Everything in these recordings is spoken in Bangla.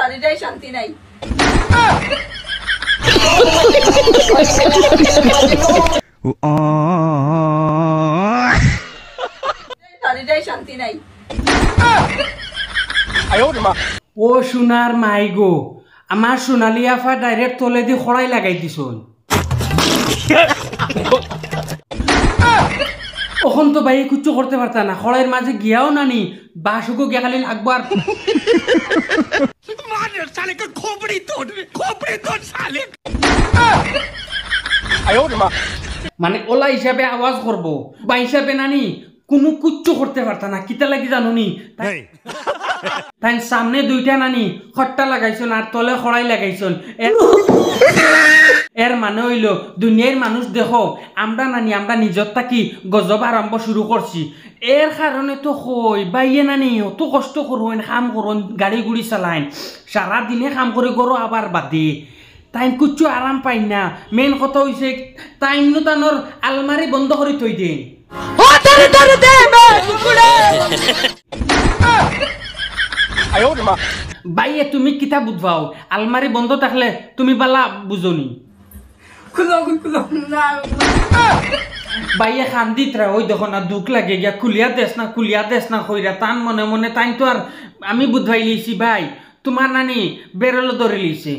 শারীরিক শান্তি নাই শারীরিক শান্তি নাই ও সোনার মাই গো আমার সোনালি আফা ডাইরেক্ট তলে দি খড়াই লাগাই দিছন ওখন তো ভাই কিচ্ছু করতে পারতা না খড়াইয়ের মাঝে গিয়াও নানি বাসুকো গিয়া খালি লাগবার মানে ওলা হিসাবে আওয়াজ করবো বা হিসাবে নানি কোনো কিচ্ছু করতে পারতা না কিতা লাগি জানো নি তাই সামনে দুইটা নানি খট্টা লাগাইছন আর তলে খড়াই লাগাইছন এর মানে হইল দুনিয়ার মানুষ দেখো আমরা নানি আমরা নিজর থাকি গজব আরম্ভ শুরু করছি এর কারণে তো কই বাইয়ে নানি অত কষ্ট করুন কাম করুন গাড়ি গুড়ি চালাইন সারাদিনে কাম করে করো আবার বাদে তাই কিচ্ছু আরাম পাই না মেন কথা হইছে তাই তানোর আলমারি বন্ধ করে থই দেন বাইয়ে তুমি কিতা বুঝবাও আলমারি বন্ধ থাকলে তুমি বালা বুঝনি বাইয়ে খান্দিত রা ওই দেখো না দুঃখ লাগে গিয়া কুলিয়া দেশ না কইরা তান মনে মনে তাই তো আর আমি বুঝাই লিছি ভাই তোমার নানি বেরলো ধরে লিছে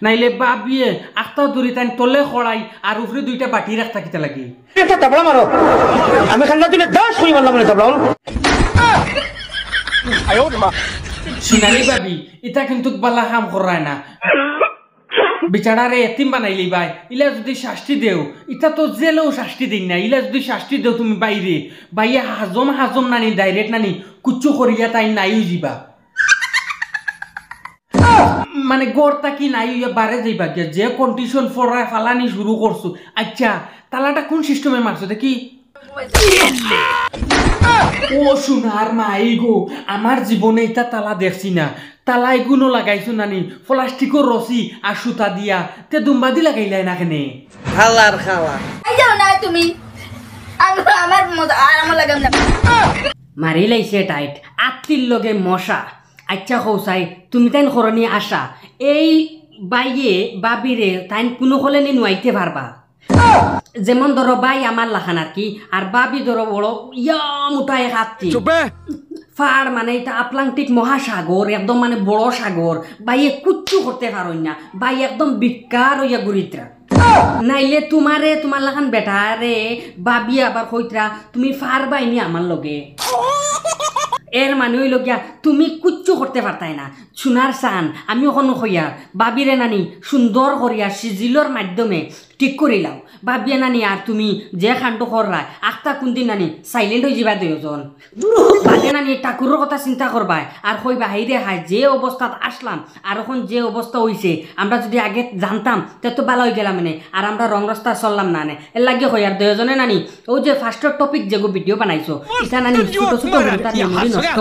নাইলে বাবিয়ে আখটাও ধরি তাই তলে খড়াই আর উপরে দুইটা বাটি রাখতা কিতা লাগে আমি খান্না দিলে 10 কই মারলাম না তাবলা সোনালি ভাবি এটা কিন্তু বালা কাম করায় না বিচারারে এতিম বানাইলি ভাই ইলা যদি শাস্তি দেও এটা তো জেলেও শাস্তি দিন না ইলা যদি শাস্তি দেও তুমি বাইরে বাইয়ে হাজম নানি ডাইরেক্ট নানি কুচ্ছু করিয়া তাই নাইও যাবা মানে গড়টা কি নাই বারে যাইবা গিয়া যে কন্ডিশন ফরাই ফালানি শুরু করছো আচ্ছা তালাটা কোন সিস্টেমে মারছো দেখি ও সোনার মাই গো আমার জীবনে এটা তালা দেখছি না তালা এগুলো লাগাইছো নানি প্লাস্টিকের রসি আর সুতা দিয়া তে দুম্বাদি লাগাইলাই না কেনে খালা যাও না তুমি আমার লাগাম না মারি লাইছে টাইট আত্মীর লগে মশা আচ্ছা কৌসাই তুমি তাইন করণী আসা এই বাইয়ে বাবিরে তাইন কোনো হলে নি নুয়াইতে পারবা যেমন ধরো বাই আমার লাখান আর কি আর বাবি ধরো বড় ইয়া মোটায় হাতি ফাড় মানে এটা আটলান্টিক মহাসাগর একদম মানে বড় সাগর বাইয়ে কুচ্ছু করতে পারই না বাই একদম বিকার হইয়া গুরিত্রা নাইলে তোমার লাখান বেটারে বাবি আবার কইত্রা তুমি ফার বাইনি আমার লগে এর মানে হইল গিয়া তুমি কুচ্ছু করতে পারতাই না সোনার সান আমি ওখানে হইয়া বাবিরে নানি সুন্দর করিয়া সিজিলর মাধ্যমে ঠিক করিলাম বাবিয়া নানি আর তুমি যে খান্ড কররা আখটা কোনদিন নানি সাইলেন্ট হয়ে যাবা দুজন বাদে নানি ঠাকুরের কথা চিন্তা করবা আর কইবা হাই রে হাই যে অবস্থাত আসলাম আর এখন যে অবস্থা হইছে আমরা যদি আগে জানতাম তে তো ভালো হয়ে গেলাম মানে আর আমরা রং রাস্তা চললাম না এর লাগে হই আর দুজনে নানি ও যে ফার্স্টের টপিক যেগো ভিডিও বানাইছো এটা নানি ছোট ছোট মেমোরি নষ্ট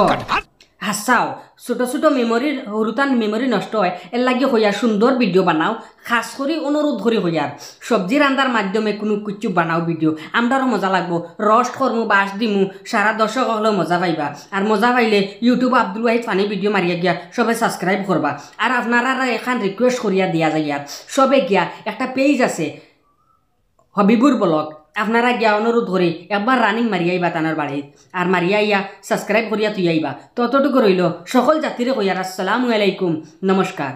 হাসাও ছোট ছোট মেমোরির হরুতান মেমোরি নষ্ট হয় এর লাগে হইয়া সুন্দর ভিডিও বানাও খাস করে অনুরোধ করি হইয়ার সবজি রান্নার মাধ্যমে কোনো কিছু বানাও ভিডিও আমরারও মজা লাগবো রস্ট করমু বাস দিমু সারা দর্শক হলেও মজা পাইবা আর মজা পাইলে YouTube Abdul Wahid funny video মারিয়া গিয়া সবাই সাবস্ক্রাইব করবা আর আপনারা এখান রিকোয়েস্ট করিয়া দিয়া যায় আর সবে গিয়া একটা পেজ আছে হবিবুর ব্লগ আপনারা গিয়া অনুরোধ করে একবার রানিং মারিয়া আইবা তানার বাড়ি আর মারিয়া ইয়া সাবস্ক্রাইব করিয়া তুই আইবা ততটুকু রইল সকল জাতিরে কইয়ার আসসালামু আলাইকুম নমস্কার।